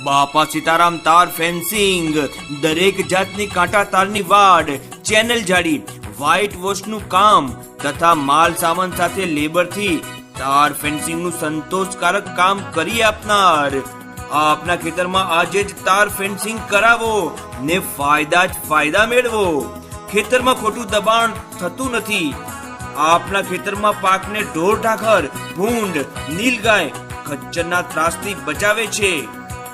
બાપા સીતારામ તાર ફેન્સિંગ, દરેક જાતની કાંટા તારની વાડ, ચેનલ જાળી, વ્હાઇટ વોશનું કામ તથા માલ સામાન સાથે લેબરથી તાર ફેન્સિંગનું સંતોષકારક કામ કરી આપનાર આપના ખેતરમાં આજે જ તાર ફેન્સિંગ કરાવો ને ફાયદા જ ફાયદા મેળવો। ખેતરમાં ખોટું દબાણ થતું નથી। આપના ખેતરમાં પાકને ઢોર ઢાંખર, ભૂંડ, નીલગાય, ખચ્ચરના ત્રાસથી બચાવે છે।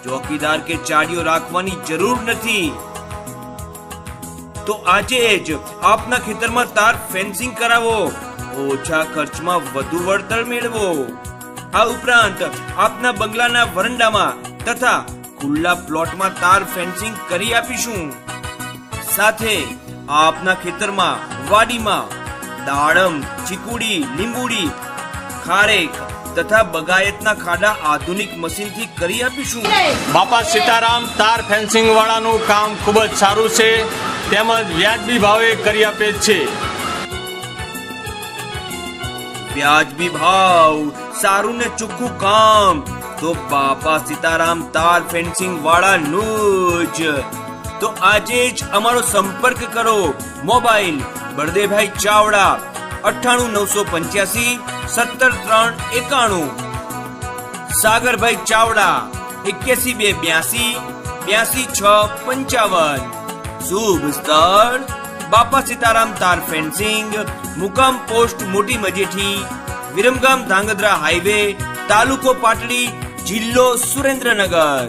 ચોકીદાર કે ચાડીઓ રાખવાની જરૂર નથી। તો આજે જ આપના ખેતરમાં તાર ફેન્સિંગ કરાવો, ઓછા ખર્ચમાં વધુ વળતર મેળવો। આ ઉપરાંત આપના બંગલાના વરંડામાં તથા ખુલ્લા પ્લોટમાં તાર ફેન્સિંગ કરી આપીશું। સાથે આપના ખેતરમાં, વાડીમાં દાડમ, ચીકુડી, લીંબુડી, ખારેક તથા બગાયતના ખાડા આધુનિક મશીનથી કરી આપીશું। બાપા સીતારામ તાર ફેન્સિંગ વાળાનું કામ ખૂબ જ સારું છે, તેમજ વ્યાજબી ભાવે કરી આપે છે। વ્યાજબી ભાવ, સારું ને ચોખ્ખું કામ તો બાપા સીતારામ તાર ફેન્સિંગ વાળાનું જ। તો આજે જ અમારો સંપર્ક કરો। મોબાઈલ બળદેવભાઈ ચાવડા 98 985 17 391, સાગરભાઈ ચાવડા 81 282 82 6 55। શુભ સ્થળ બાપા સીતારામ તાર ફેન્સિંગ, મુકામ પોસ્ટ મોટી મજેઠી, વિરમગામ ધાંગધ્રા હાઈવે, તાલુકો પાટડી, જિલ્લો સુરેન્દ્રનગર।